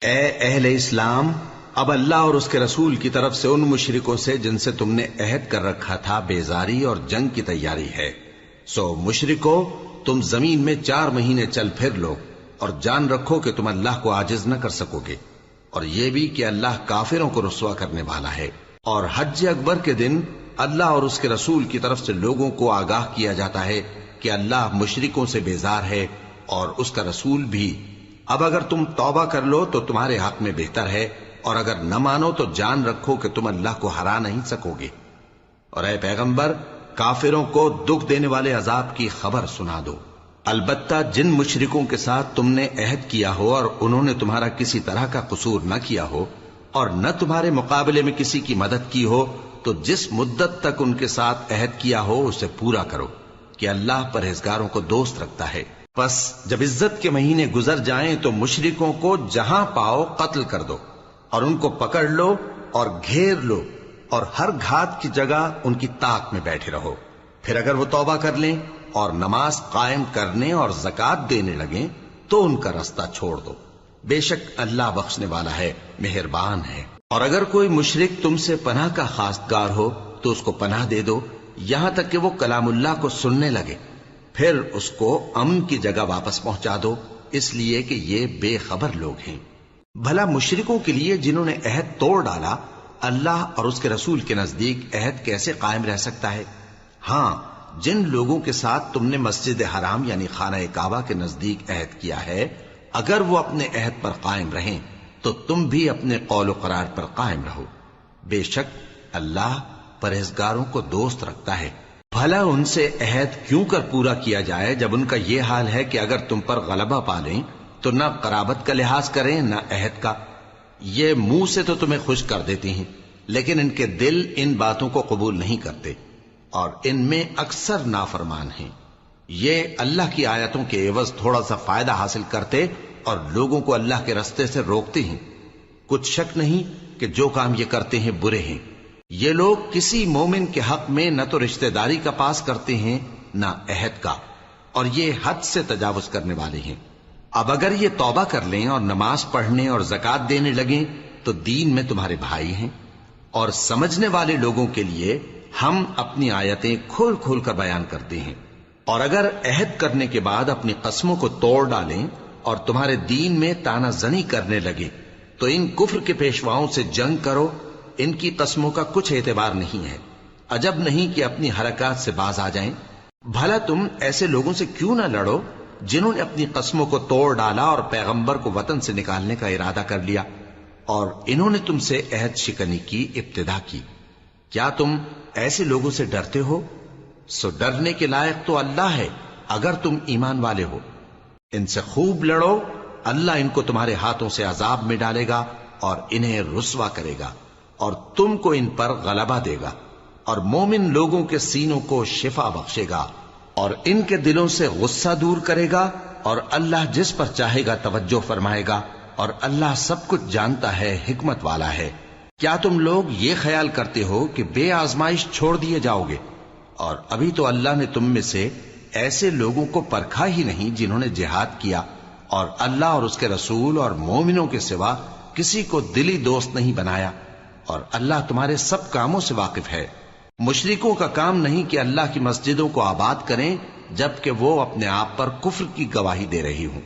اے اہل اسلام، اب اللہ اور اس کے رسول کی طرف سے ان مشرکوں سے جن سے تم نے عہد کر رکھا تھا بیزاری اور جنگ کی تیاری ہے۔ سو مشرکو، تم زمین میں 4 مہینے چل پھر لو اور جان رکھو کہ تم اللہ کو عاجز نہ کر سکو گے، اور یہ بھی کہ اللہ کافروں کو رسوا کرنے والا ہے۔ اور حج اکبر کے دن اللہ اور اس کے رسول کی طرف سے لوگوں کو آگاہ کیا جاتا ہے کہ اللہ مشرکوں سے بیزار ہے اور اس کا رسول بھی۔ اب اگر تم توبہ کر لو تو تمہارے حق میں بہتر ہے، اور اگر نہ مانو تو جان رکھو کہ تم اللہ کو ہرا نہیں سکو گے۔ اور اے پیغمبر، کافروں کو دکھ دینے والے عذاب کی خبر سنا دو۔ البتہ جن مشرکوں کے ساتھ تم نے عہد کیا ہو اور انہوں نے تمہارا کسی طرح کا قصور نہ کیا ہو اور نہ تمہارے مقابلے میں کسی کی مدد کی ہو، تو جس مدت تک ان کے ساتھ عہد کیا ہو اسے پورا کرو، کہ اللہ پرہیزگاروں کو دوست رکھتا ہے۔ پس جب عزت کے مہینے گزر جائیں تو مشرکوں کو جہاں پاؤ قتل کر دو، اور ان کو پکڑ لو اور گھیر لو، اور ہر گھات کی جگہ ان کی طاق میں بیٹھے رہو۔ پھر اگر وہ توبہ کر لیں اور نماز قائم کرنے اور زکوٰۃ دینے لگیں تو ان کا رستہ چھوڑ دو، بے شک اللہ بخشنے والا ہے، مہربان ہے۔ اور اگر کوئی مشرک تم سے پناہ کا خواستگار ہو تو اس کو پناہ دے دو، یہاں تک کہ وہ کلام اللہ کو سننے لگے، پھر اس کو امن کی جگہ واپس پہنچا دو، اس لیے کہ یہ بے خبر لوگ ہیں۔ بھلا مشرکوں کے لیے جنہوں نے عہد توڑ ڈالا، اللہ اور اس کے رسول کے نزدیک عہد کیسے قائم رہ سکتا ہے؟ ہاں، جن لوگوں کے ساتھ تم نے مسجد حرام یعنی خانہ کعبہ کے نزدیک عہد کیا ہے، اگر وہ اپنے عہد پر قائم رہیں تو تم بھی اپنے قول و قرار پر قائم رہو، بے شک اللہ پرہیزگاروں کو دوست رکھتا ہے۔ بھلا ان سے عہد کیوں کر پورا کیا جائے جب ان کا یہ حال ہے کہ اگر تم پر غلبہ پالیں تو نہ قرابت کا لحاظ کریں نہ عہد کا۔ یہ منہ سے تو تمہیں خوش کر دیتی ہیں، لیکن ان کے دل ان باتوں کو قبول نہیں کرتے، اور ان میں اکثر نافرمان ہیں۔ یہ اللہ کی آیتوں کے عوض تھوڑا سا فائدہ حاصل کرتے اور لوگوں کو اللہ کے رستے سے روکتے ہیں۔ کچھ شک نہیں کہ جو کام یہ کرتے ہیں برے ہیں۔ یہ لوگ کسی مومن کے حق میں نہ تو رشتہ داری کا پاس کرتے ہیں نہ عہد کا، اور یہ حد سے تجاوز کرنے والے ہیں۔ اب اگر یہ توبہ کر لیں اور نماز پڑھنے اور زکوٰۃ دینے لگیں تو دین میں تمہارے بھائی ہیں، اور سمجھنے والے لوگوں کے لیے ہم اپنی آیتیں کھول کھول کر بیان کرتے ہیں۔ اور اگر عہد کرنے کے بعد اپنی قسموں کو توڑ ڈالیں اور تمہارے دین میں تانا زنی کرنے لگے تو ان کفر کے پیشواؤں سے جنگ کرو، ان کی قسموں کا کچھ اعتبار نہیں ہے، عجب نہیں کہ اپنی حرکات سے باز آ جائیں۔ بھلا تم ایسے لوگوں سے کیوں نہ لڑو جنہوں نے اپنی قسموں کو توڑ ڈالا اور پیغمبر کو وطن سے نکالنے کا ارادہ کر لیا، اور انہوں نے تم سے عہد شکنی کی ابتدا کی۔ کیا تم ایسے لوگوں سے ڈرتے ہو؟ سو ڈرنے کے لائق تو اللہ ہے اگر تم ایمان والے ہو۔ ان سے خوب لڑو، اللہ ان کو تمہارے ہاتھوں سے عذاب میں ڈالے گا اور انہیں رسوا کرے گا، اور تم کو ان پر غلبہ دے گا، اور مومن لوگوں کے سینوں کو شفا بخشے گا، اور ان کے دلوں سے غصہ دور کرے گا، اور اللہ جس پر چاہے گا توجہ فرمائے گا، اور اللہ سب کچھ جانتا ہے، حکمت والا ہے۔ کیا تم لوگ یہ خیال کرتے ہو کہ بے آزمائش چھوڑ دیے جاؤ گے؟ اور ابھی تو اللہ نے تم میں سے ایسے لوگوں کو پرکھا ہی نہیں جنہوں نے جہاد کیا، اور اللہ اور اس کے رسول اور مومنوں کے سوا کسی کو دلی دوست نہیں بنایا، اور اللہ تمہارے سب کاموں سے واقف ہے۔ مشرکوں کا کام نہیں کہ اللہ کی مسجدوں کو آباد کریں جبکہ وہ اپنے آپ پر کفر کی گواہی دے رہی ہوں۔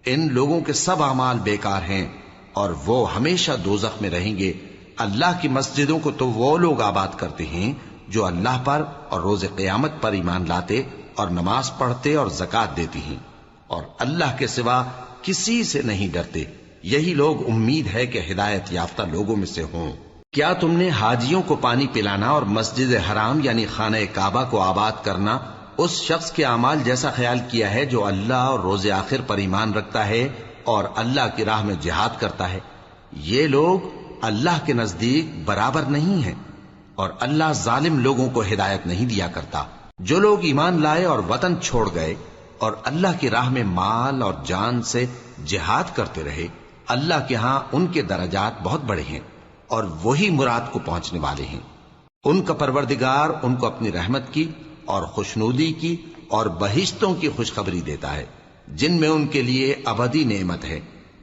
ان لوگوں کے سب اعمال بیکار ہیں اور وہ ہمیشہ دوزخ میں رہیں گے۔ اللہ کی مسجدوں کو تو وہ لوگ آباد کرتے ہیں جو اللہ پر اور روز قیامت پر ایمان لاتے اور نماز پڑھتے اور زکوٰۃ دیتی ہیں، اور اللہ کے سوا کسی سے نہیں ڈرتے۔ یہی لوگ امید ہے کہ ہدایت یافتہ لوگوں میں سے ہوں۔ کیا تم نے حاجیوں کو پانی پلانا اور مسجد حرام یعنی خانہ کعبہ کو آباد کرنا اس شخص کے اعمال جیسا خیال کیا ہے جو اللہ اور روز آخر پر ایمان رکھتا ہے اور اللہ کی راہ میں جہاد کرتا ہے؟ یہ لوگ اللہ کے نزدیک برابر نہیں ہیں، اور اللہ ظالم لوگوں کو ہدایت نہیں دیا کرتا۔ جو لوگ ایمان لائے اور وطن چھوڑ گئے اور اللہ کی راہ میں مال اور جان سے جہاد کرتے رہے، اللہ کے ہاں ان کے درجات بہت بڑے ہیں، اور وہی مراد کو پہنچنے والے ہیں۔ ان کا پروردگار ان کو اپنی رحمت کی اور خوشنودی کی اور بہشتوں کی خوشخبری دیتا ہے جن میں ان کے لیے ابدی نعمت ہے،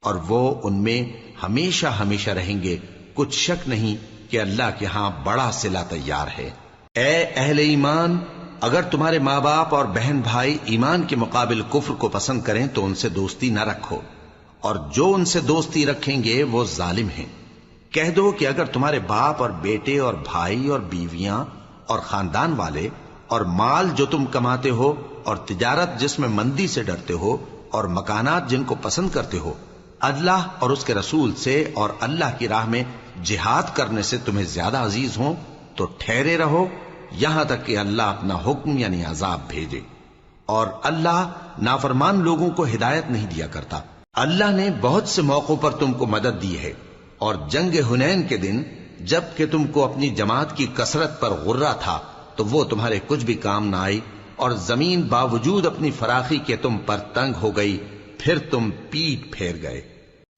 اور وہ ان میں ہمیشہ ہمیشہ رہیں گے، کچھ شک نہیں کہ اللہ کے ہاں بڑا صلہ تیار ہے۔ اے اہل ایمان، اگر تمہارے ماں باپ اور بہن بھائی ایمان کے مقابل کفر کو پسند کریں تو ان سے دوستی نہ رکھو، اور جو ان سے دوستی رکھیں گے وہ ظالم ہیں۔ کہہ دو کہ اگر تمہارے باپ اور بیٹے اور بھائی اور بیویاں اور خاندان والے اور مال جو تم کماتے ہو اور تجارت جس میں مندی سے ڈرتے ہو اور مکانات جن کو پسند کرتے ہو اللہ اور اس کے رسول سے اور اللہ کی راہ میں جہاد کرنے سے تمہیں زیادہ عزیز ہوں تو ٹھہرے رہو یہاں تک کہ اللہ اپنا حکم یعنی عذاب بھیجے، اور اللہ نافرمان لوگوں کو ہدایت نہیں دیا کرتا۔ اللہ نے بہت سے موقعوں پر تم کو مدد دی ہے، اور جنگ حنین کے دن جب کہ تم کو اپنی جماعت کی کثرت پر غرہ تھا تو وہ تمہارے کچھ بھی کام نہ آئی، اور زمین باوجود اپنی فراخی کے تم پر تنگ ہو گئی، پھر تم پیٹ پھیر گئے۔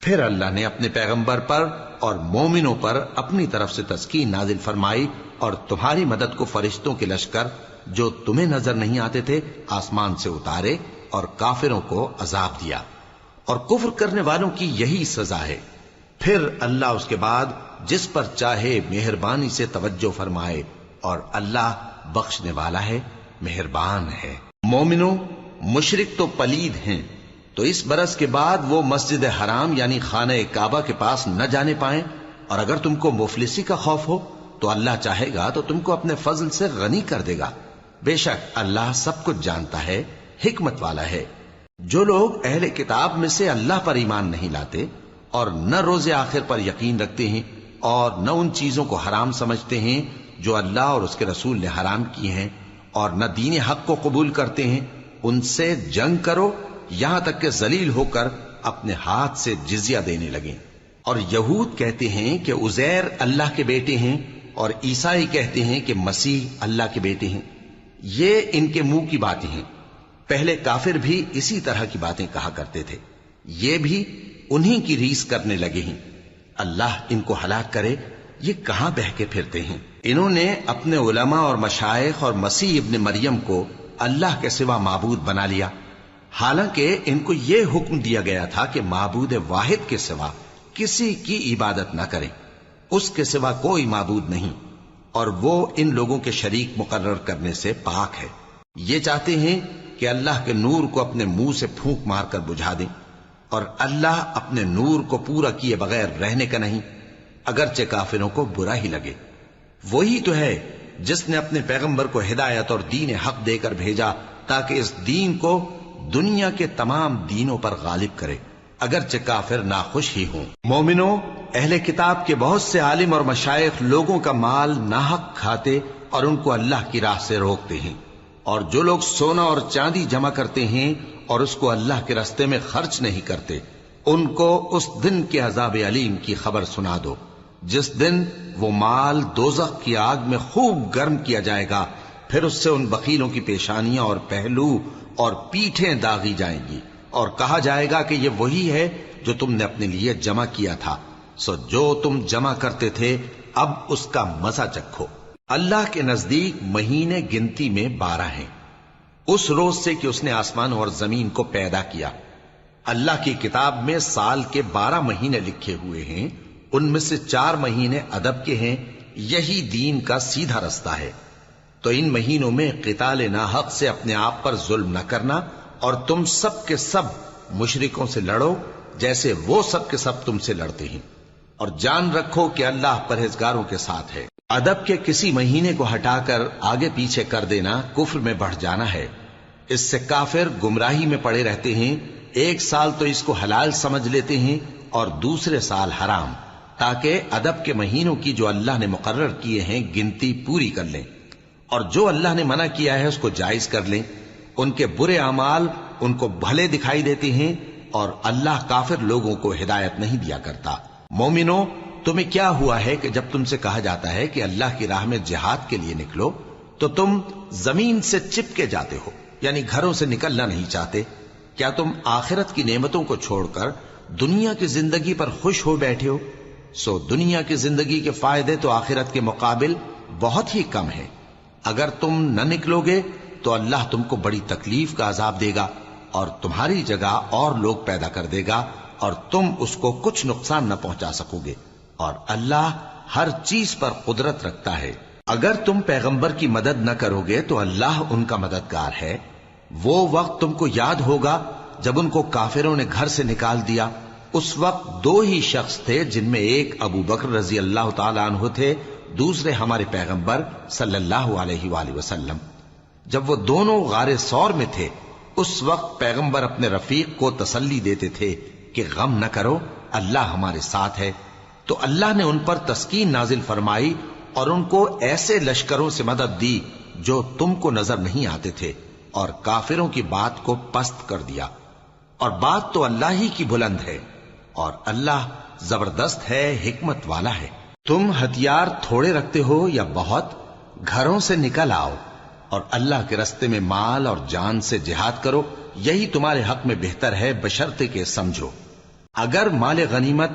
پھر اللہ نے اپنے پیغمبر پر اور مومنوں پر اپنی طرف سے تسکین نازل فرمائی، اور تمہاری مدد کو فرشتوں کے لشکر جو تمہیں نظر نہیں آتے تھے آسمان سے اتارے، اور کافروں کو عذاب دیا، اور کفر کرنے والوں کی یہی سزا ہے۔ پھر اللہ اس کے بعد جس پر چاہے مہربانی سے توجہ فرمائے، اور اللہ بخشنے والا ہے، مہربان ہے۔ مومنوں، مشرک تو پلید ہیں، تو اس برس کے بعد وہ مسجد حرام یعنی خانہ کعبہ کے پاس نہ جانے پائیں، اور اگر تم کو مفلسی کا خوف ہو تو اللہ چاہے گا تو تم کو اپنے فضل سے غنی کر دے گا، بے شک اللہ سب کچھ جانتا ہے، حکمت والا ہے۔ جو لوگ اہل کتاب میں سے اللہ پر ایمان نہیں لاتے اور نہ روز آخر پر یقین رکھتے ہیں اور نہ ان چیزوں کو حرام سمجھتے ہیں جو اللہ اور اس کے رسول نے حرام کی ہیں، اور نہ دین حق کو قبول کرتے ہیں، ان سے جنگ کرو یہاں تک کہ ذلیل ہو کر اپنے ہاتھ سے جزیہ دینے لگیں۔ اور یہود کہتے ہیں کہ عزیر اللہ کے بیٹے ہیں، اور عیسائی کہتے ہیں کہ مسیح اللہ کے بیٹے ہیں۔ یہ ان کے منہ کی باتیں ہیں، پہلے کافر بھی اسی طرح کی باتیں کہا کرتے تھے، یہ بھی انہی کی ریس کرنے لگے ہیں۔ اللہ ان کو ہلاک کرے، یہ کہاں بہہ کے پھرتے ہیں۔ انہوں نے اپنے علماء اور مشائخ اور مسیح ابن مریم کو اللہ کے سوا معبود بنا لیا، حالانکہ ان کو یہ حکم دیا گیا تھا کہ معبود واحد کے سوا کسی کی عبادت نہ کریں، اس کے سوا کوئی معبود نہیں، اور وہ ان لوگوں کے شریک مقرر کرنے سے پاک ہے۔ یہ چاہتے ہیں کہ اللہ کے نور کو اپنے منہ سے پھونک مار کر بجھا دیں، اور اللہ اپنے نور کو پورا کیے بغیر رہنے کا نہیں، اگرچہ کافروں کو برا ہی لگے۔ وہی تو ہے جس نے اپنے پیغمبر کو ہدایت اور دین حق دے کر بھیجا تاکہ اس دین کو دنیا کے تمام دینوں پر غالب کرے، اگرچہ کافر ناخوش ہی ہوں۔ مومنوں، اہل کتاب کے بہت سے عالم اور مشائخ لوگوں کا مال ناحق کھاتے اور ان کو اللہ کی راہ سے روکتے ہیں، اور جو لوگ سونا اور چاندی جمع کرتے ہیں اور اس کو اللہ کے راستے میں خرچ نہیں کرتے، ان کو اس دن کے عذاب علیم کی خبر سنا دو، جس دن وہ مال دوزخ کی آگ میں خوب گرم کیا جائے گا، پھر اس سے ان بخیلوں کی پیشانیاں اور پہلو اور پیٹھیں داغی جائیں گی، اور کہا جائے گا کہ یہ وہی ہے جو تم نے اپنے لیے جمع کیا تھا، سو جو تم جمع کرتے تھے اب اس کا مزہ چکھو۔ اللہ کے نزدیک مہینے گنتی میں 12 ہیں، اس روز سے کہ اس نے آسمان اور زمین کو پیدا کیا۔ اللہ کی کتاب میں سال کے 12 مہینے لکھے ہوئے ہیں، ان میں سے 4 مہینے ادب کے ہیں، یہی دین کا سیدھا رستہ ہے۔ تو ان مہینوں میں قتال ناحق سے اپنے آپ پر ظلم نہ کرنا، اور تم سب کے سب مشرکوں سے لڑو جیسے وہ سب کے سب تم سے لڑتے ہیں، اور جان رکھو کہ اللہ پرہیزگاروں کے ساتھ ہے۔ ادب کے کسی مہینے کو ہٹا کر آگے پیچھے کر دینا کفر میں بڑھ جانا ہے، اس سے کافر گمراہی میں پڑے رہتے ہیں۔ ایک سال تو اس کو حلال سمجھ لیتے ہیں اور دوسرے سال حرام، تاکہ ادب کے مہینوں کی جو اللہ نے مقرر کیے ہیں گنتی پوری کر لیں، اور جو اللہ نے منع کیا ہے اس کو جائز کر لیں۔ ان کے برے اعمال ان کو بھلے دکھائی دیتے ہیں، اور اللہ کافر لوگوں کو ہدایت نہیں دیا کرتا۔ مومنوں، تمہیں کیا ہوا ہے کہ جب تم سے کہا جاتا ہے کہ اللہ کی راہ میں جہاد کے لیے نکلو تو تم زمین سے چپکے جاتے ہو، یعنی گھروں سے نکلنا نہیں چاہتے؟ کیا تم آخرت کی نعمتوں کو چھوڑ کر دنیا کی زندگی پر خوش ہو بیٹھے ہو؟ سو دنیا کی زندگی کے فائدے تو آخرت کے مقابل بہت ہی کم ہیں۔ اگر تم نہ نکلو گے تو اللہ تم کو بڑی تکلیف کا عذاب دے گا، اور تمہاری جگہ اور لوگ پیدا کر دے گا، اور تم اس کو کچھ نقصان نہ پہنچا سکو گے، اور اللہ ہر چیز پر قدرت رکھتا ہے۔ اگر تم پیغمبر کی مدد نہ کرو گے تو اللہ ان کا مددگار ہے۔ وہ وقت تم کو یاد ہوگا جب ان کو کافروں نے گھر سے نکال دیا۔ اس وقت دو ہی شخص تھے، جن میں ایک ابو بکر رضی اللہ تعالی عنہ تھے، دوسرے ہمارے پیغمبر صلی اللہ علیہ وآلہ وسلم۔ جب وہ دونوں غار ثور میں تھے، اس وقت پیغمبر اپنے رفیق کو تسلی دیتے تھے کہ غم نہ کرو، اللہ ہمارے ساتھ ہے۔ تو اللہ نے ان پر تسکین نازل فرمائی اور ان کو ایسے لشکروں سے مدد دی جو تم کو نظر نہیں آتے تھے، اور کافروں کی بات کو پست کر دیا۔ اور بات تو اللہ ہی کی بلند ہے، اور اللہ زبردست ہے، حکمت والا ہے۔ تم ہتھیار تھوڑے رکھتے ہو یا بہت، گھروں سے نکل آؤ اور اللہ کے رستے میں مال اور جان سے جہاد کرو، یہی تمہارے حق میں بہتر ہے، بشرطے کہ سمجھو۔ اگر مال غنیمت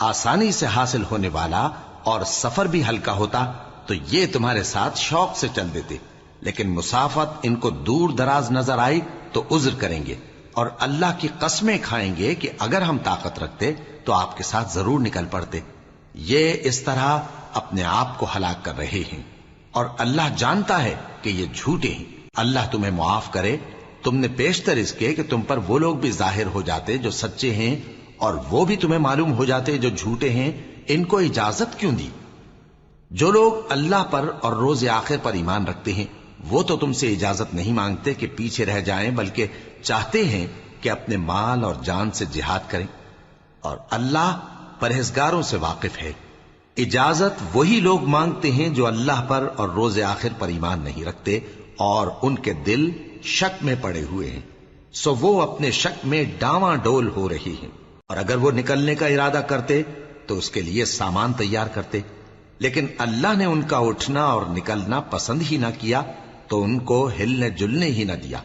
آسانی سے حاصل ہونے والا اور سفر بھی ہلکا ہوتا تو یہ تمہارے ساتھ شوق سے چل دیتے، لیکن مسافت ان کو دور دراز نظر آئی تو عذر کریں گے، اور اللہ کی قسمیں کھائیں گے کہ اگر ہم طاقت رکھتے تو آپ کے ساتھ ضرور نکل پڑتے۔ یہ اس طرح اپنے آپ کو ہلاک کر رہے ہیں، اور اللہ جانتا ہے کہ یہ جھوٹے ہیں۔ اللہ تمہیں معاف کرے۔ تم نے پیشتر اس کے کہ تم پر وہ لوگ بھی ظاہر ہو جاتے جو سچے ہیں، اور وہ بھی تمہیں معلوم ہو جاتے جو جھوٹے ہیں۔ ان کو اجازت کیوں دی؟ جو لوگ اللہ پر اور روز آخر پر ایمان رکھتے ہیں وہ تو تم سے اجازت نہیں مانگتے کہ پیچھے رہ جائیں، بلکہ چاہتے ہیں کہ اپنے مال اور جان سے جہاد کریں، اور اللہ پرہیزگاروں سے واقف ہے۔ اجازت وہی لوگ مانگتے ہیں جو اللہ پر اور روز آخر پر ایمان نہیں رکھتے اور ان کے دل شک میں پڑے ہوئے ہیں، سو وہ اپنے شک میں ڈاواں ڈول ہو رہی ہیں۔ اور اگر وہ نکلنے کا ارادہ کرتے تو اس کے لیے سامان تیار کرتے، لیکن اللہ نے ان کا اٹھنا اور نکلنا پسند ہی نہ کیا تو ان کو ہلنے جلنے ہی نہ دیا،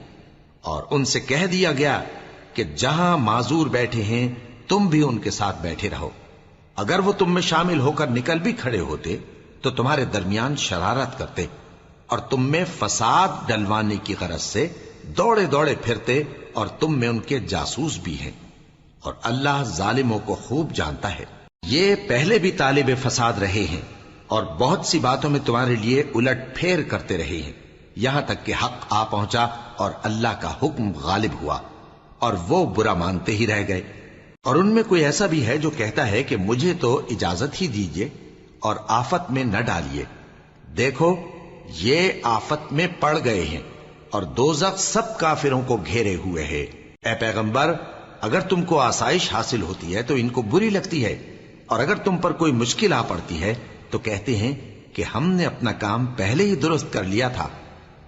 اور ان سے کہہ دیا گیا کہ جہاں معذور بیٹھے ہیں تم بھی ان کے ساتھ بیٹھے رہو۔ اگر وہ تم میں شامل ہو کر نکل بھی کھڑے ہوتے تو تمہارے درمیان شرارت کرتے اور تم میں فساد ڈلوانے کی غرض سے دوڑے دوڑے پھرتے، اور تم میں ان کے جاسوس بھی ہیں، اور اللہ ظالموں کو خوب جانتا ہے۔ یہ پہلے بھی طالب فساد رہے ہیں اور بہت سی باتوں میں تمہارے لیے الٹ پھیر کرتے رہے ہیں، یہاں تک کہ حق آ پہنچا اور اللہ کا حکم غالب ہوا، اور وہ برا مانتے ہی رہ گئے۔ اور ان میں کوئی ایسا بھی ہے جو کہتا ہے کہ مجھے تو اجازت ہی دیجئے اور آفت میں نہ ڈالیے۔ دیکھو یہ آفت میں پڑ گئے ہیں، اور دوزخ سب کافروں کو گھیرے ہوئے ہے۔ اے پیغمبر، اگر تم کو آسائش حاصل ہوتی ہے تو ان کو بری لگتی ہے، اور اگر تم پر کوئی مشکل آ پڑتی ہے تو کہتے ہیں کہ ہم نے اپنا کام پہلے ہی درست کر لیا تھا،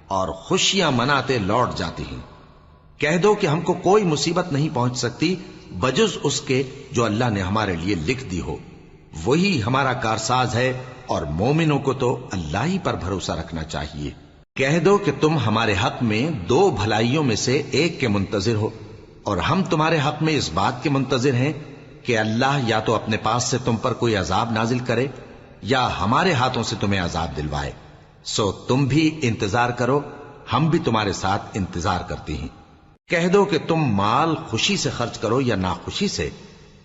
اور خوشیاں مناتے لوٹ جاتے ہیں۔ کہہ دو کہ ہم کو کوئی مصیبت نہیں پہنچ سکتی بجز اس کے جو اللہ نے ہمارے لیے لکھ دی ہو، وہی ہمارا کارساز ہے، اور مومنوں کو تو اللہ ہی پر بھروسہ رکھنا چاہیے۔ کہہ دو کہ تم ہمارے حق میں دو بھلائیوں میں سے ایک کے منتظر ہو، اور ہم تمہارے حق میں اس بات کے منتظر ہیں کہ اللہ یا تو اپنے پاس سے تم پر کوئی عذاب نازل کرے یا ہمارے ہاتھوں سے تمہیں عذاب دلوائے، سو تم بھی انتظار کرو، ہم بھی تمہارے ساتھ انتظار کرتے ہیں۔ کہہ دو کہ تم مال خوشی سے خرچ کرو یا ناخوشی سے،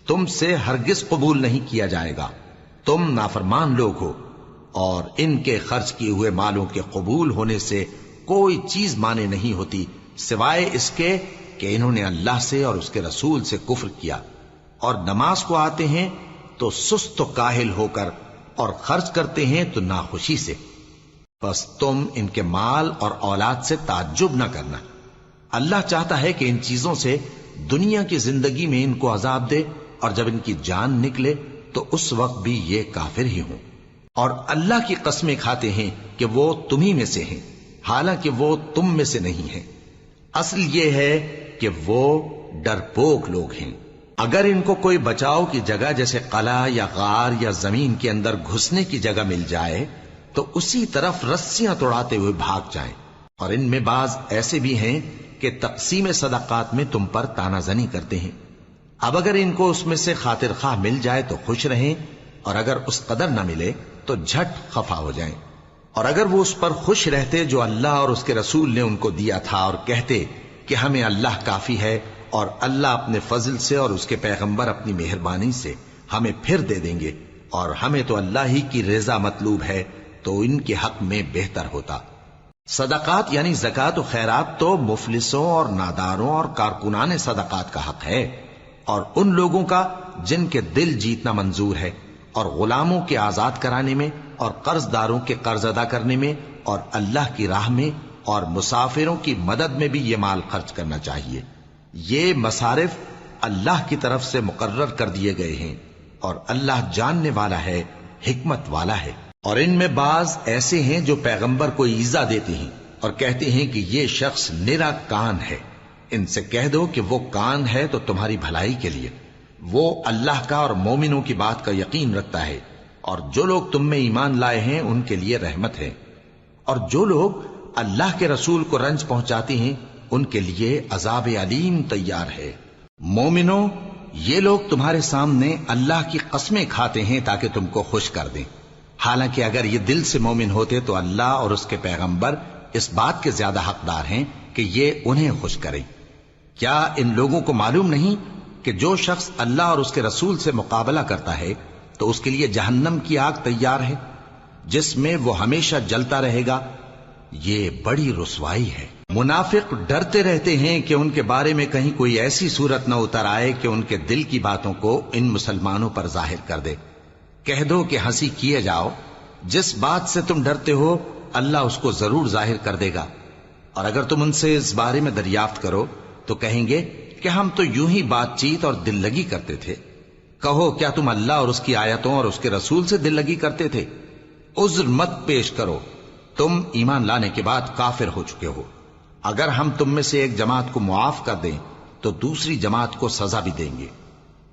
تم سے ہرگز قبول نہیں کیا جائے گا، تم نافرمان لوگ ہو، اور ان کے خرچ کیے ہوئے مالوں کے قبول ہونے سے کوئی چیز مانے نہیں ہوتی سوائے اس کے کہ انہوں نے اللہ سے اور اس کے رسول سے کفر کیا، اور نماز کو آتے ہیں تو سست و کاہل ہو کر، اور خرچ کرتے ہیں تو ناخوشی سے۔ بس تم ان کے مال اور اولاد سے تعجب نہ کرنا، اللہ چاہتا ہے کہ ان چیزوں سے دنیا کی زندگی میں ان کو عذاب دے، اور جب ان کی جان نکلے تو اس وقت بھی یہ کافر ہی ہوں، اور اللہ کی قسمیں کھاتے ہیں کہ وہ تمہیں میں سے ہیں، حالانکہ وہ تم میں سے نہیں ہیں۔ اصل یہ ہے کہ وہ ڈرپوک لوگ ہیں۔ اگر ان کو کوئی بچاؤ کی جگہ جیسے قلعہ یا غار یا زمین کے اندر گھسنے کی جگہ مل جائے تو اسی طرف رسیاں توڑاتے ہوئے بھاگ جائیں، اور ان میں بعض ایسے بھی ہیں کہ تقسیم صدقات میں تم پر تانا زنی کرتے ہیں۔ اب اگر ان کو اس میں سے خاطر خواہ مل جائے تو خوش رہیں، اور اگر اس قدر نہ ملے تو جھٹ خفا ہو جائیں۔ اور اگر وہ اس پر خوش رہتے جو اللہ اور اس کے رسول نے ان کو دیا تھا، اور کہتے کہ ہمیں اللہ کافی ہے اور اللہ اپنے فضل سے اور اس کے پیغمبر اپنی مہربانی سے ہمیں پھر دے دیں گے، اور ہمیں تو اللہ ہی کی رضا مطلوب ہے، تو ان کے حق میں بہتر ہوتا۔ صدقات یعنی زکوٰۃ و خیرات تو مفلسوں اور ناداروں اور کارکنان صدقات کا حق ہے، اور ان لوگوں کا جن کے دل جیتنا منظور ہے، اور غلاموں کے آزاد کرانے میں، اور قرض داروں کے قرض ادا کرنے میں، اور اللہ کی راہ میں اور مسافروں کی مدد میں بھی یہ مال خرچ کرنا چاہیے۔ یہ مصارف اللہ کی طرف سے مقرر کر دیے گئے ہیں، اور اللہ جاننے والا ہے، حکمت والا ہے۔ اور ان میں بعض ایسے ہیں جو پیغمبر کو ایذا دیتے ہیں اور کہتے ہیں کہ یہ شخص نرا کان ہے۔ ان سے کہہ دو کہ وہ کان ہے تو تمہاری بھلائی کے لیے، وہ اللہ کا اور مومنوں کی بات کا یقین رکھتا ہے، اور جو لوگ تم میں ایمان لائے ہیں ان کے لیے رحمت ہے، اور جو لوگ اللہ کے رسول کو رنج پہنچاتے ہیں ان کے لیے عذاب علیم تیار ہے۔ مومنوں، یہ لوگ تمہارے سامنے اللہ کی قسمیں کھاتے ہیں تاکہ تم کو خوش کر دیں، حالانکہ اگر یہ دل سے مومن ہوتے تو اللہ اور اس کے پیغمبر اس بات کے زیادہ حقدار ہیں کہ یہ انہیں خوش کریں۔ کیا ان لوگوں کو معلوم نہیں کہ جو شخص اللہ اور اس کے رسول سے مقابلہ کرتا ہے تو اس کے لیے جہنم کی آگ تیار ہے، جس میں وہ ہمیشہ جلتا رہے گا؟ یہ بڑی رسوائی ہے۔ منافق ڈرتے رہتے ہیں کہ ان کے بارے میں کہیں کوئی ایسی صورت نہ اتر آئے کہ ان کے دل کی باتوں کو ان مسلمانوں پر ظاہر کر دے۔ کہہ دو کہ ہنسی کیے جاؤ، جس بات سے تم ڈرتے ہو اللہ اس کو ضرور ظاہر کر دے گا، اور اگر تم ان سے اس بارے میں دریافت کرو تو کہیں گے کہ ہم تو یوں ہی بات چیت اور دل لگی کرتے تھے۔ کہو کیا تم اللہ اور اس کی آیتوں اور اس کے رسول سے دل لگی کرتے تھے؟ عذر مت پیش کرو، تم ایمان لانے کے بعد کافر ہو چکے ہو۔ اگر ہم تم میں سے ایک جماعت کو معاف کر دیں تو دوسری جماعت کو سزا بھی دیں گے،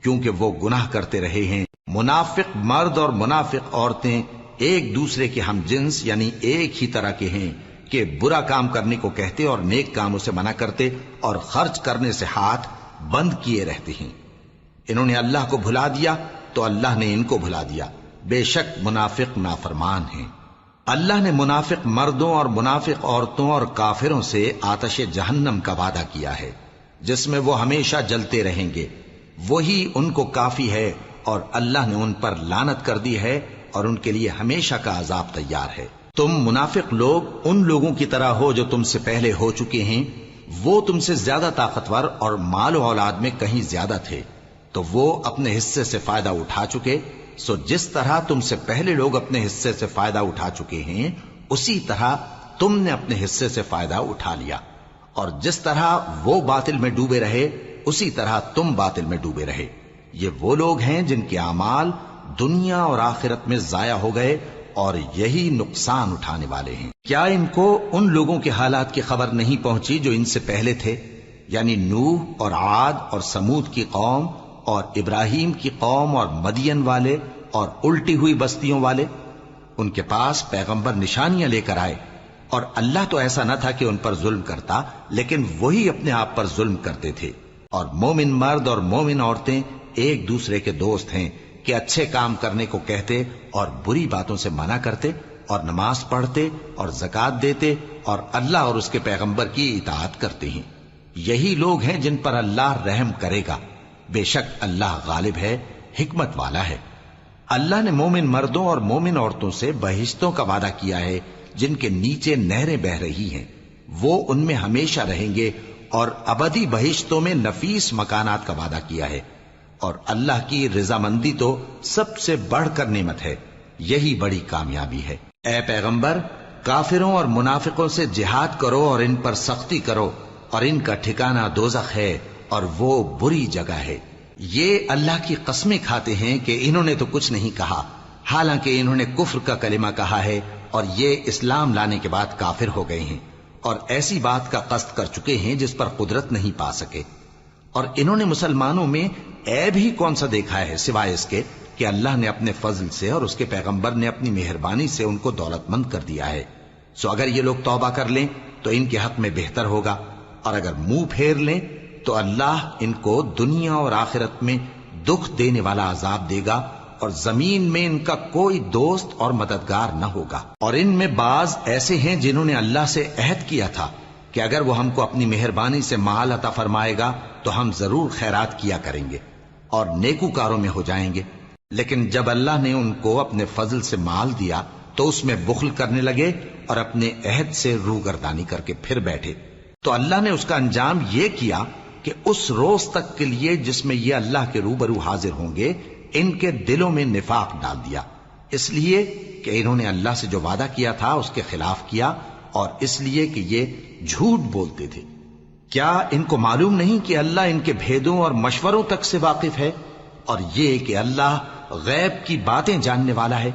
کیونکہ وہ گناہ کرتے رہے ہیں۔ منافق مرد اور منافق عورتیں ایک دوسرے کے ہم جنس یعنی ایک ہی طرح کے ہیں کہ برا کام کرنے کو کہتے اور نیک کاموں سے منع کرتے اور خرچ کرنے سے ہاتھ بند کیے رہتے ہیں۔ انہوں نے اللہ کو بھلا دیا تو اللہ نے ان کو بھلا دیا، بے شک منافق نافرمان ہیں۔ اللہ نے منافق مردوں اور منافق عورتوں اور کافروں سے آتش جہنم کا وعدہ کیا ہے، جس میں وہ ہمیشہ جلتے رہیں گے، وہی ان کو کافی ہے، اور اللہ نے ان پر لعنت کر دی ہے اور ان کے لیے ہمیشہ کا عذاب تیار ہے۔ تم منافق لوگ ان لوگوں کی طرح ہو جو تم سے پہلے ہو چکے ہیں، وہ تم سے زیادہ طاقتور اور مال و اولاد میں کہیں زیادہ تھے، تو وہ اپنے حصے سے فائدہ اٹھا چکے، سو جس طرح تم سے پہلے لوگ اپنے حصے سے فائدہ اٹھا چکے ہیں اسی طرح تم نے اپنے حصے سے فائدہ اٹھا لیا، اور جس طرح وہ باطل میں ڈوبے رہے اسی طرح تم باطل میں ڈوبے رہے۔ یہ وہ لوگ ہیں جن کے اعمال دنیا اور آخرت میں ضائع ہو گئے اور یہی نقصان اٹھانے والے ہیں۔ کیا ان کو ان لوگوں کے حالات کی خبر نہیں پہنچی جو ان سے پہلے تھے، یعنی نوح اور عاد اور سمود کی قوم اور ابراہیم کی قوم اور مدین والے اور الٹی ہوئی بستیوں والے؟ ان کے پاس پیغمبر نشانیاں لے کر آئے، اور اللہ تو ایسا نہ تھا کہ ان پر ظلم کرتا، لیکن وہی اپنے آپ پر ظلم کرتے تھے۔ اور مومن مرد اور مومن عورتیں ایک دوسرے کے دوست ہیں کہ اچھے کام کرنے کو کہتے اور بری باتوں سے منع کرتے، اور نماز پڑھتے اور زکوٰۃ دیتے اور اللہ اور اس کے پیغمبر کی اطاعت کرتے ہیں۔ یہی لوگ ہیں جن پر اللہ رحم کرے گا، بے شک اللہ غالب ہے، حکمت والا ہے۔ اللہ نے مومن مردوں اور مومن عورتوں سے بہشتوں کا وعدہ کیا ہے جن کے نیچے نہریں بہ رہی ہیں، وہ ان میں ہمیشہ رہیں گے، اور ابدی بہشتوں میں نفیس مکانات کا وعدہ کیا ہے۔ اور اللہ کی رضامندی تو سب سے بڑھ کر نعمت ہے، یہی بڑی کامیابی ہے۔ اے پیغمبر، کافروں اور منافقوں سے جہاد کرو اور ان پر سختی کرو، اور ان کا ٹھکانہ دوزخ ہے اور وہ بری جگہ ہے۔ یہ اللہ کی قسمیں کھاتے ہیں کہ انہوں نے تو کچھ نہیں کہا، حالانکہ انہوں نے کفر کا کلمہ کہا ہے اور یہ اسلام لانے کے بعد کافر ہو گئے ہیں، اور ایسی بات کا قصد کر چکے ہیں جس پر قدرت نہیں پا سکے۔ اور انہوں نے مسلمانوں میں عیب ہی کون سا دیکھا ہے سوائے اس کے کہ اللہ نے اپنے فضل سے اور اس کے پیغمبر نے اپنی مہربانی سے ان کو دولت مند کر دیا ہے۔ سو اگر یہ لوگ توبہ کر لیں تو ان کے حق میں بہتر ہوگا، اور اگر منہ پھیر لیں تو اللہ ان کو دنیا اور آخرت میں دکھ دینے والا عذاب دے گا، اور زمین میں ان کا کوئی دوست اور مددگار نہ ہوگا۔ اور ان میں بعض ایسے ہیں جنہوں نے اللہ سے عہد کیا تھا کہ کہ اگر وہ ہم کو اپنی مہربانی سے مال عطا فرمائے گا تو ہم ضرور خیرات کیا کریں گے اور نیکوکاروں میں ہو جائیں گے، لیکن جب اللہ نے ان کو اپنے فضل سے مال دیا تو اس میں بخل کرنے لگے اور اپنے عہد سے روگردانی کر کے پھر بیٹھے، تو اللہ نے اس کا انجام یہ کیا کہ اس روز تک کے لیے جس میں یہ اللہ کے روبرو حاضر ہوں گے ان کے دلوں میں نفاق ڈال دیا، اس لیے کہ انہوں نے اللہ سے جو وعدہ کیا تھا اس کے خلاف کیا، اور اس لیے کہ یہ جھوٹ بولتے تھے۔ کیا ان کو معلوم نہیں کہ اللہ ان کے بھیدوں اور مشوروں تک سے واقف ہے، اور یہ کہ اللہ غیب کی باتیں جاننے والا ہے؟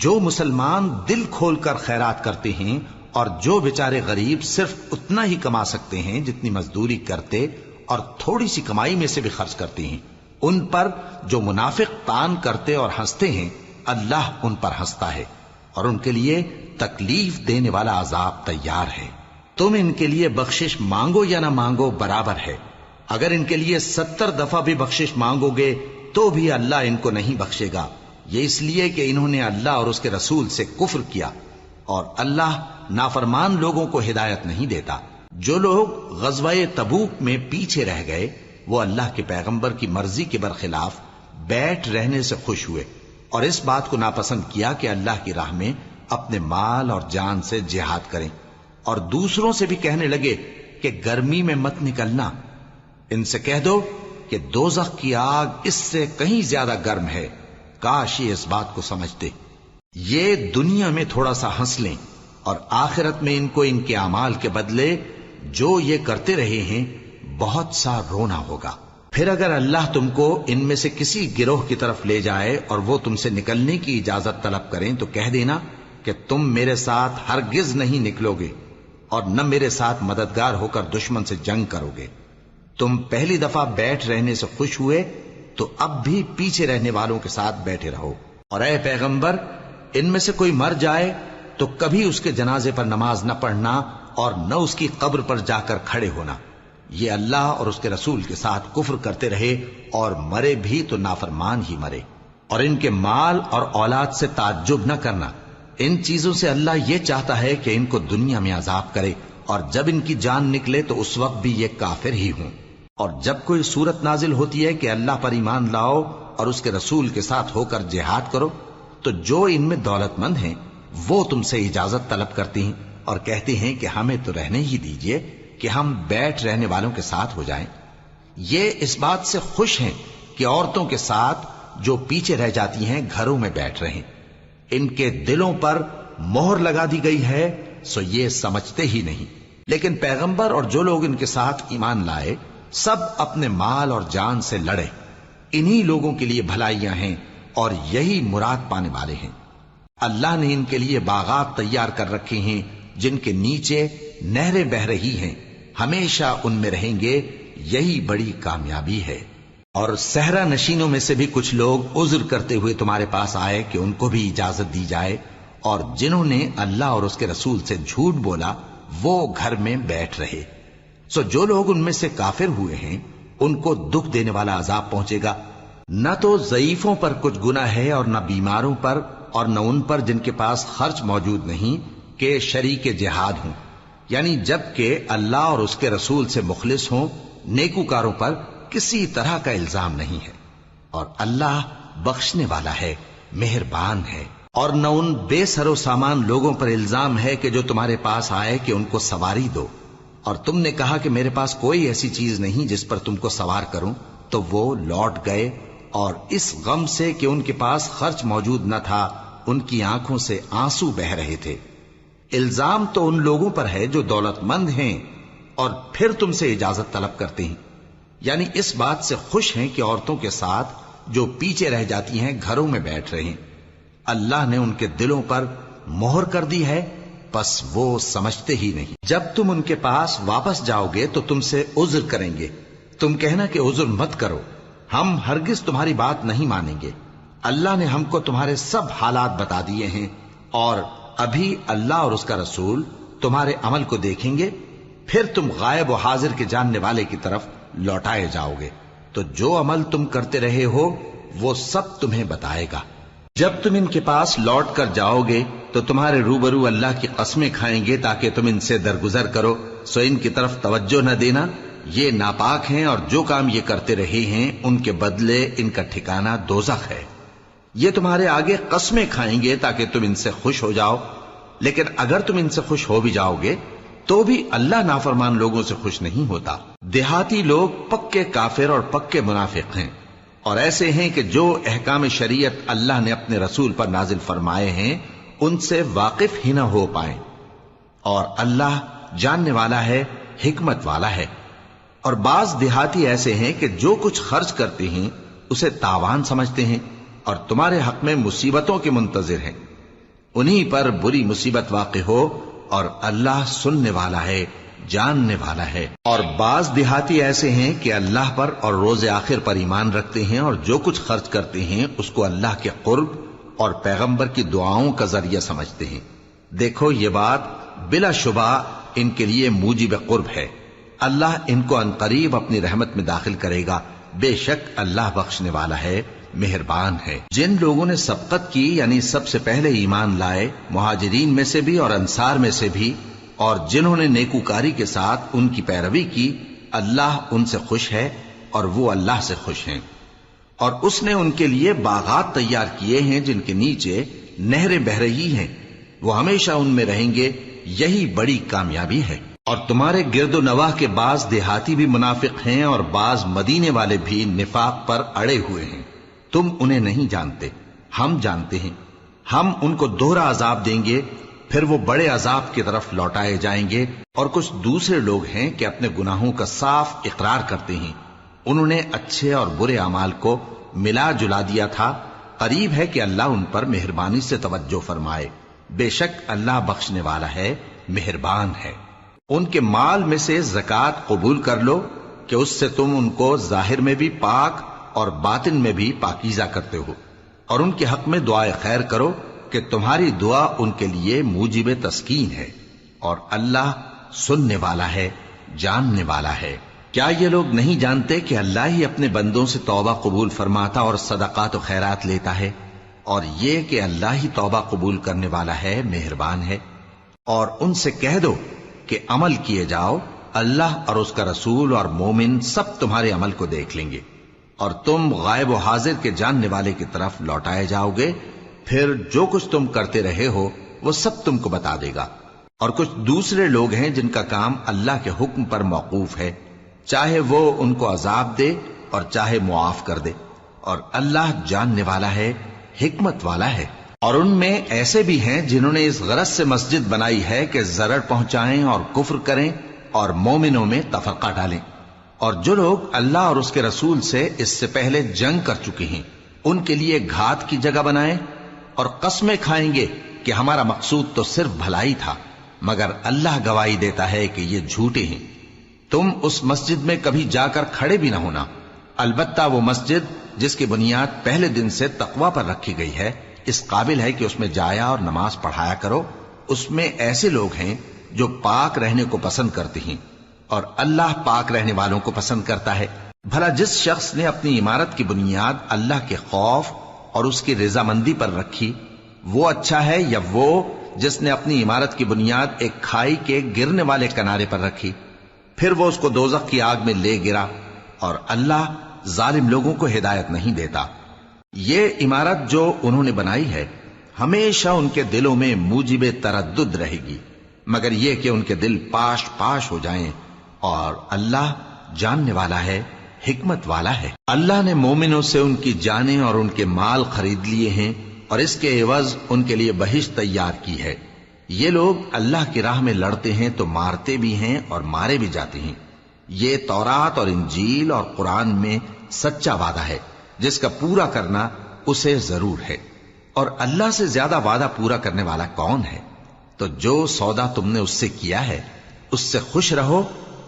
جو مسلمان دل کھول کر خیرات کرتے ہیں اور جو بیچارے غریب صرف اتنا ہی کما سکتے ہیں جتنی مزدوری کرتے اور تھوڑی سی کمائی میں سے بھی خرچ کرتے ہیں، ان پر جو منافق تان کرتے اور ہنستے ہیں اللہ ان پر ہنستا ہے اور ان کے لیے تکلیف دینے والا عذاب تیار ہے۔ تم ان کے لیے بخشش مانگو یا نہ مانگو برابر ہے، اگر ان کے لیے 70 دفعہ بھی بخشش مانگو گے تو بھی اللہ ان کو نہیں بخشے گا، یہ اس لیے کہ انہوں نے اللہ اور اس کے رسول سے کفر کیا، اور اللہ نافرمان لوگوں کو ہدایت نہیں دیتا۔ جو لوگ غزوہ تبوک میں پیچھے رہ گئے وہ اللہ کے پیغمبر کی مرضی کے برخلاف بیٹھ رہنے سے خوش ہوئے اور اس بات کو ناپسند کیا کہ اللہ کی راہ میں اپنے مال اور جان سے جہاد کریں، اور دوسروں سے بھی کہنے لگے کہ گرمی میں مت نکلنا، ان سے کہہ دو کہ دوزخ کی آگ اس سے کہیں زیادہ گرم ہے، کاش یہ اس بات کو سمجھتے۔ یہ دنیا میں تھوڑا سا ہنس لیں اور آخرت میں ان کو ان کے اعمال کے بدلے جو یہ کرتے رہے ہیں بہت سا رونا ہوگا۔ پھر اگر اللہ تم کو ان میں سے کسی گروہ کی طرف لے جائے اور وہ تم سے نکلنے کی اجازت طلب کریں تو کہہ دینا کہ تم میرے ساتھ ہرگز نہیں نکلو گے اور نہ میرے ساتھ مددگار ہو کر دشمن سے جنگ کرو گے۔ تم پہلی دفعہ بیٹھ رہنے سے خوش ہوئے تو اب بھی پیچھے رہنے والوں کے ساتھ بیٹھے رہو، اور اے پیغمبر ان میں سے کوئی مر جائے تو کبھی اس کے جنازے پر نماز نہ پڑھنا اور نہ اس کی قبر پر جا کر کھڑے ہونا۔ یہ اللہ اور اس کے رسول کے ساتھ کفر کرتے رہے اور مرے بھی تو نافرمان ہی مرے۔ اور ان کے مال اور اولاد سے تعجب نہ کرنا، ان چیزوں سے اللہ یہ چاہتا ہے کہ ان کو دنیا میں عذاب کرے، اور جب ان کی جان نکلے تو اس وقت بھی یہ کافر ہی ہوں۔ اور جب کوئی صورت نازل ہوتی ہے کہ اللہ پر ایمان لاؤ اور اس کے رسول کے ساتھ ہو کر جہاد کرو، تو جو ان میں دولت مند ہیں وہ تم سے اجازت طلب کرتی ہیں اور کہتے ہیں کہ ہمیں تو رہنے ہی دیجئے کہ ہم بیٹھ رہنے والوں کے ساتھ ہو جائیں۔ یہ اس بات سے خوش ہیں کہ عورتوں کے ساتھ جو پیچھے رہ جاتی ہیں گھروں میں بیٹھ رہیں، ان کے دلوں پر مہر لگا دی گئی ہے سو یہ سمجھتے ہی نہیں۔ لیکن پیغمبر اور جو لوگ ان کے ساتھ ایمان لائے سب اپنے مال اور جان سے لڑے، انہی لوگوں کے لیے بھلائیاں ہیں اور یہی مراد پانے والے ہیں۔ اللہ نے ان کے لیے باغات تیار کر رکھے ہیں جن کے نیچے نہریں بہ رہی ہیں، ہمیشہ ان میں رہیں گے، یہی بڑی کامیابی ہے۔ اور صحرا نشینوں میں سے بھی کچھ لوگ عذر کرتے ہوئے تمہارے پاس آئے کہ ان کو بھی اجازت دی جائے، اور جنہوں نے اللہ اور اس کے رسول سے جھوٹ بولا وہ گھر میں بیٹھ رہے۔ سو جو لوگ ان میں سے کافر ہوئے ہیں ان کو دکھ دینے والا عذاب پہنچے گا، نہ تو ضعیفوں پر کچھ گناہ ہے اور نہ بیماروں پر اور نہ ان پر جن کے پاس خرچ موجود نہیں کہ شریک جہاد ہوں، یعنی جب کہ اللہ اور اس کے رسول سے مخلص ہوں، نیکوکاروں پر کسی طرح کا الزام نہیں ہے، اور اللہ بخشنے والا ہے، مہربان ہے۔ اور نہ ان بے سر و سامان لوگوں پر الزام ہے کہ جو تمہارے پاس آئے کہ ان کو سواری دو، اور تم نے کہا کہ میرے پاس کوئی ایسی چیز نہیں جس پر تم کو سوار کروں، تو وہ لوٹ گئے، اور اس غم سے کہ ان کے پاس خرچ موجود نہ تھا ان کی آنکھوں سے آنسو بہ رہے تھے۔ الزام تو ان لوگوں پر ہے جو دولت مند ہیں اور پھر تم سے اجازت طلب کرتے ہیں، یعنی اس بات سے خوش ہیں کہ عورتوں کے ساتھ جو پیچھے رہ جاتی ہیں گھروں میں بیٹھ رہے ہیں۔ اللہ نے ان کے دلوں پر مہر کر دی ہے، پس وہ سمجھتے ہی نہیں۔ جب تم ان کے پاس واپس جاؤ گے تو تم سے عذر کریں گے، تم کہنا کہ عذر مت کرو، ہم ہرگز تمہاری بات نہیں مانیں گے۔ اللہ نے ہم کو تمہارے سب حالات بتا دیے ہیں، اور ابھی اللہ اور اس کا رسول تمہارے عمل کو دیکھیں گے، پھر تم غائب و حاضر کے جاننے والے کی طرف لوٹائے جاؤ گے، تو جو عمل تم کرتے رہے ہو وہ سب تمہیں بتائے گا۔ جب تم ان کے پاس لوٹ کر جاؤ گے تو تمہارے روبرو اللہ کی قسمیں کھائیں گے تاکہ تم ان سے درگزر کرو سو ان کی طرف توجہ نہ دینا، یہ ناپاک ہیں اور جو کام یہ کرتے رہے ہیں ان کے بدلے ان کا ٹھکانہ دوزخ ہے۔ یہ تمہارے آگے قسمیں کھائیں گے تاکہ تم ان سے خوش ہو جاؤ، لیکن اگر تم ان سے خوش ہو بھی جاؤ گے تو بھی اللہ نافرمان لوگوں سے خوش نہیں ہوتا۔ دیہاتی لوگ پکے کافر اور پکے منافق ہیں، اور ایسے ہیں کہ جو احکام شریعت اللہ نے اپنے رسول پر نازل فرمائے ہیں ان سے واقف ہی نہ ہو پائیں، اور اللہ جاننے والا ہے، حکمت والا ہے۔ اور بعض دیہاتی ایسے ہیں کہ جو کچھ خرچ کرتے ہیں اسے تاوان سمجھتے ہیں اور تمہارے حق میں مصیبتوں کے منتظر ہیں، انہی پر بری مصیبت واقع ہو، اور اللہ سننے والا ہے، جاننے والا ہے۔ اور بعض دیہاتی ایسے ہیں کہ اللہ پر اور روز آخر پر ایمان رکھتے ہیں اور جو کچھ خرچ کرتے ہیں اس کو اللہ کے قرب اور پیغمبر کی دعاؤں کا ذریعہ سمجھتے ہیں۔ دیکھو یہ بات بلا شبہ ان کے لیے موجب قرب ہے، اللہ ان کو عنقریب اپنی رحمت میں داخل کرے گا، بے شک اللہ بخشنے والا ہے، مہربان ہے۔ جن لوگوں نے سبقت کی یعنی سب سے پہلے ایمان لائے، مہاجرین میں سے بھی اور انصار میں سے بھی، اور جنہوں نے نیکوکاری کے ساتھ ان کی پیروی کی، اللہ ان سے خوش ہے اور وہ اللہ سے خوش ہیں۔ اور اس نے ان کے لیے باغات تیار کیے ہیں جن کے نیچے نہریں بہہ رہی ہیں، وہ ہمیشہ ان میں رہیں گے، یہی بڑی کامیابی ہے۔ اور تمہارے گرد و نواح کے بعض دیہاتی بھی منافق ہیں اور بعض مدینے والے بھی نفاق پر اڑے ہوئے ہیں، تم انہیں نہیں جانتے، ہم جانتے ہیں۔ ہم ان کو دوہرا عذاب دیں گے، پھر وہ بڑے عذاب کی طرف لوٹائے جائیں گے۔ اور کچھ دوسرے لوگ ہیں کہ اپنے گناہوں کا صاف اقرار کرتے ہیں، انہوں نے اچھے اور برے اعمال کو ملا جلا دیا تھا، قریب ہے کہ اللہ ان پر مہربانی سے توجہ فرمائے، بے شک اللہ بخشنے والا ہے، مہربان ہے۔ ان کے مال میں سے زکوٰۃ قبول کر لو کہ اس سے تم ان کو ظاہر میں بھی پاک اور باطن میں بھی پاکیزہ کرتے ہو، اور ان کے حق میں دعائے خیر کرو کہ تمہاری دعا ان کے لیے موجب تسکین ہے، اور اللہ سننے والا ہے، جاننے والا ہے۔ کیا یہ لوگ نہیں جانتے کہ اللہ ہی اپنے بندوں سے توبہ قبول فرماتا اور صدقات و خیرات لیتا ہے، اور یہ کہ اللہ ہی توبہ قبول کرنے والا ہے، مہربان ہے۔ اور ان سے کہہ دو کہ عمل کیے جاؤ، اللہ اور اس کا رسول اور مومن سب تمہارے عمل کو دیکھ لیں گے، اور تم غائب و حاضر کے جاننے والے کی طرف لوٹائے جاؤ گے، پھر جو کچھ تم کرتے رہے ہو وہ سب تم کو بتا دے گا۔ اور کچھ دوسرے لوگ ہیں جن کا کام اللہ کے حکم پر موقوف ہے، چاہے وہ ان کو عذاب دے اور چاہے معاف کر دے، اور اللہ جاننے والا ہے، حکمت والا ہے۔ اور ان میں ایسے بھی ہیں جنہوں نے اس غرض سے مسجد بنائی ہے کہ ضرر پہنچائیں اور کفر کریں اور مومنوں میں تفرقہ ڈالیں، اور جو لوگ اللہ اور اس کے رسول سے اس سے پہلے جنگ کر چکے ہیں ان کے لیے گھات کی جگہ بنائیں، اور قسمیں کھائیں گے کہ ہمارا مقصود تو صرف بھلائی تھا، مگر اللہ گواہی دیتا ہے کہ یہ جھوٹے ہیں۔ تم اس مسجد میں کبھی جا کر کھڑے بھی نہ ہونا، البتہ وہ مسجد جس کی بنیاد پہلے دن سے تقوی پر رکھی گئی ہے اس قابل ہے کہ اس میں جایا اور نماز پڑھایا کرو۔ اس میں ایسے لوگ ہیں جو پاک رہنے کو پسند کرتے ہیں، اور اللہ پاک رہنے والوں کو پسند کرتا ہے۔ بھلا جس شخص نے اپنی عمارت کی بنیاد اللہ کے خوف اور اس کی رضامندی پر رکھی، وہ اچھا ہے یا وہ جس نے اپنی عمارت کی بنیاد ایک کھائی کے گرنے والے کنارے پر رکھی، پھر وہ اس کو دوزخ کی آگ میں لے گرا، اور اللہ ظالم لوگوں کو ہدایت نہیں دیتا۔ یہ عمارت جو انہوں نے بنائی ہے ہمیشہ ان کے دلوں میں موجب تردد رہے گی، مگر یہ کہ ان کے دل پاش پاش ہو جائیں، اور اللہ جاننے والا ہے، حکمت والا ہے۔ اللہ نے مومنوں سے ان کی جانیں اور ان کے مال خرید لیے ہیں، اور اس کے عوض ان کے لیے بہشت تیار کی ہے۔ یہ لوگ اللہ کی راہ میں لڑتے ہیں تو مارتے بھی ہیں اور مارے بھی جاتے ہیں۔ یہ تورات اور انجیل اور قرآن میں سچا وعدہ ہے جس کا پورا کرنا اسے ضرور ہے، اور اللہ سے زیادہ وعدہ پورا کرنے والا کون ہے؟ تو جو سودا تم نے اس سے کیا ہے اس سے خوش رہو،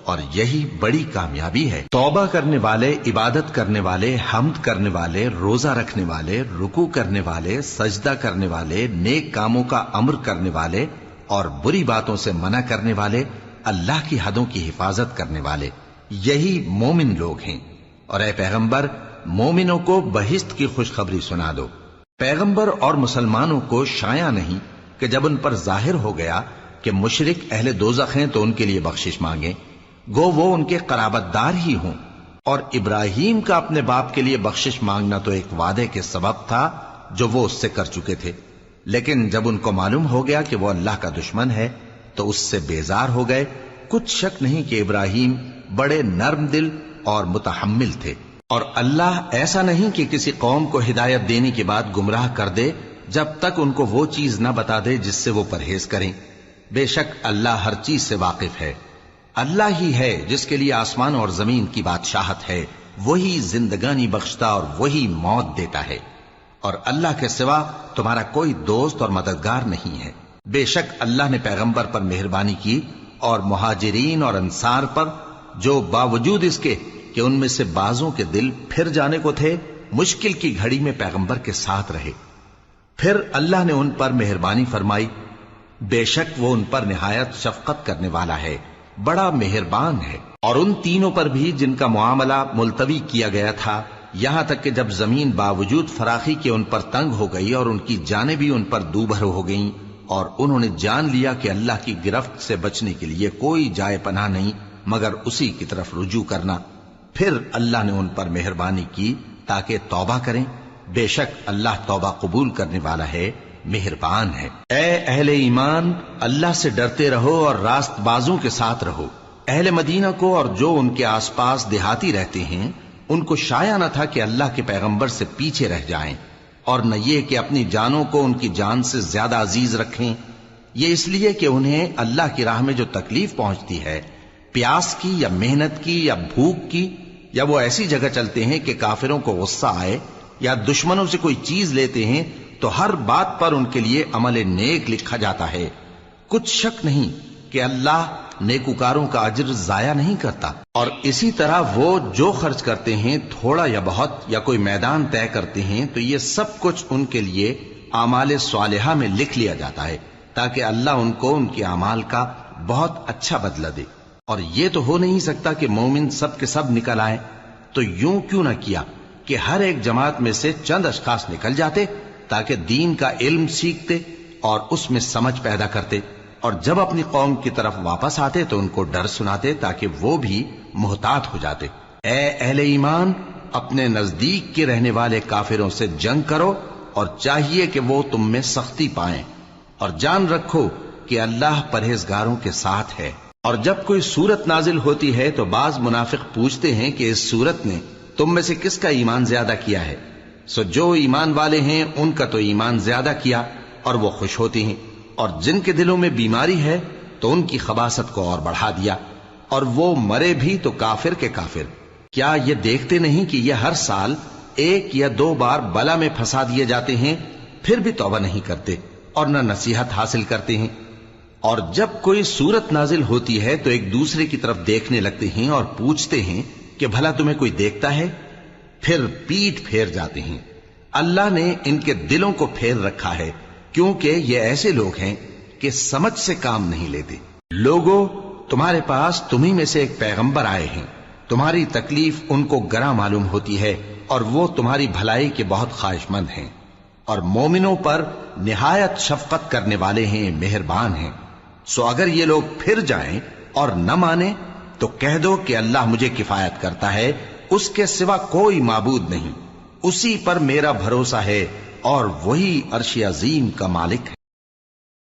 اور یہی بڑی کامیابی ہے۔ توبہ کرنے والے، عبادت کرنے والے، حمد کرنے والے، روزہ رکھنے والے، رکوع کرنے والے، سجدہ کرنے والے، نیک کاموں کا امر کرنے والے اور بری باتوں سے منع کرنے والے، اللہ کی حدوں کی حفاظت کرنے والے، یہی مومن لوگ ہیں۔ اور اے پیغمبر، مومنوں کو بہشت کی خوشخبری سنا دو۔ پیغمبر اور مسلمانوں کو شایع نہیں کہ جب ان پر ظاہر ہو گیا کہ مشرک اہل دوزخ ہیں تو ان کے لیے بخشش مانگیں، گو وہ ان کے قرابت دار ہی ہوں۔ اور ابراہیم کا اپنے باپ کے لیے بخشش مانگنا تو ایک وعدے کے سبب تھا جو وہ اس سے کر چکے تھے، لیکن جب ان کو معلوم ہو گیا کہ وہ اللہ کا دشمن ہے تو اس سے بیزار ہو گئے۔ کچھ شک نہیں کہ ابراہیم بڑے نرم دل اور متحمل تھے، اور اللہ ایسا نہیں کہ کسی قوم کو ہدایت دینے کے بعد گمراہ کر دے جب تک ان کو وہ چیز نہ بتا دے جس سے وہ پرہیز کریں۔ بے شک اللہ ہر چیز سے واقف ہے۔ اللہ ہی ہے جس کے لیے آسمان اور زمین کی بادشاہت ہے، وہی زندگانی بخشتا اور وہی موت دیتا ہے، اور اللہ کے سوا تمہارا کوئی دوست اور مددگار نہیں ہے۔ بے شک اللہ نے پیغمبر پر مہربانی کی اور مہاجرین اور انصار پر، جو باوجود اس کے کہ ان میں سے بعضوں کے دل پھر جانے کو تھے، مشکل کی گھڑی میں پیغمبر کے ساتھ رہے۔ پھر اللہ نے ان پر مہربانی فرمائی، بے شک وہ ان پر نہایت شفقت کرنے والا ہے، بڑا مہربان ہے۔ اور ان تینوں پر بھی جن کا معاملہ ملتوی کیا گیا تھا، یہاں تک کہ جب زمین باوجود فراخی کے ان پر تنگ ہو گئی اور ان کی جانیں بھی ان پر دوبھر ہو گئیں، اور انہوں نے جان لیا کہ اللہ کی گرفت سے بچنے کے لیے کوئی جائے پناہ نہیں مگر اسی کی طرف رجوع کرنا، پھر اللہ نے ان پر مہربانی کی تاکہ توبہ کریں۔ بے شک اللہ توبہ قبول کرنے والا ہے، مہربان ہے۔ اے اہل ایمان، اللہ سے ڈرتے رہو اور راست بازوں کے ساتھ رہو۔ اہل مدینہ کو اور جو ان کے آس پاس دیہاتی رہتے ہیں، ان کو شایع نہ تھا کہ اللہ کے پیغمبر سے پیچھے رہ جائیں، اور نہ یہ کہ اپنی جانوں کو ان کی جان سے زیادہ عزیز رکھیں۔ یہ اس لیے کہ انہیں اللہ کی راہ میں جو تکلیف پہنچتی ہے، پیاس کی یا محنت کی یا بھوک کی، یا وہ ایسی جگہ چلتے ہیں کہ کافروں کو غصہ آئے، یا دشمنوں سے کوئی چیز لیتے ہیں، تو ہر بات پر ان کے لیے عمل نیک لکھا جاتا ہے۔ کچھ شک نہیں کہ اللہ نیکوکاروں کا اجر ضائع نہیں کرتا۔ اور اسی طرح وہ جو خرچ کرتے ہیں، تھوڑا یا بہت، یا کوئی میدان طے کرتے ہیں، تو یہ سب کچھ ان کے لیے اعمال صالحہ میں لکھ لیا جاتا ہے، تاکہ اللہ ان کو ان کے اعمال کا بہت اچھا بدلہ دے۔ اور یہ تو ہو نہیں سکتا کہ مومن سب کے سب نکل آئیں، تو یوں کیوں نہ کیا کہ ہر ایک جماعت میں سے چند اشخاص نکل جاتے تاکہ دین کا علم سیکھتے اور اس میں سمجھ پیدا کرتے، اور جب اپنی قوم کی طرف واپس آتے تو ان کو ڈر سناتے تاکہ وہ بھی محتاط ہو جاتے۔ اے اہل ایمان، اپنے نزدیک کے رہنے والے کافروں سے جنگ کرو، اور چاہیے کہ وہ تم میں سختی پائیں، اور جان رکھو کہ اللہ پرہیزگاروں کے ساتھ ہے۔ اور جب کوئی سورت نازل ہوتی ہے تو بعض منافق پوچھتے ہیں کہ اس سورت نے تم میں سے کس کا ایمان زیادہ کیا ہے؟ سو جو ایمان والے ہیں ان کا تو ایمان زیادہ کیا، اور وہ خوش ہوتی ہیں، اور جن کے دلوں میں بیماری ہے تو ان کی خباثت کو اور بڑھا دیا، اور وہ مرے بھی تو کافر کے کافر۔ کیا یہ دیکھتے نہیں کہ یہ ہر سال 1 یا 2 بار بلا میں پھنسا دیے جاتے ہیں، پھر بھی توبہ نہیں کرتے اور نہ نصیحت حاصل کرتے ہیں؟ اور جب کوئی سورت نازل ہوتی ہے تو ایک دوسرے کی طرف دیکھنے لگتے ہیں اور پوچھتے ہیں کہ بھلا تمہیں کوئی دیکھتا ہے؟ پھر پیٹ پھیر جاتے ہیں۔ اللہ نے ان کے دلوں کو پھیر رکھا ہے، کیونکہ یہ ایسے لوگ ہیں کہ سمجھ سے کام نہیں لیتے۔ لوگوں، تمہارے پاس تمہیں میں سے ایک پیغمبر آئے ہیں، تمہاری تکلیف ان کو گراں معلوم ہوتی ہے، اور وہ تمہاری بھلائی کے بہت خواہش مند ہیں، اور مومنوں پر نہایت شفقت کرنے والے ہیں، مہربان ہیں۔ سو اگر یہ لوگ پھر جائیں اور نہ مانیں تو کہہ دو کہ اللہ مجھے کفایت کرتا ہے، اس کے سوا کوئی معبود نہیں، اسی پر میرا بھروسہ ہے، اور وہی عرش عظیم کا مالک ہے۔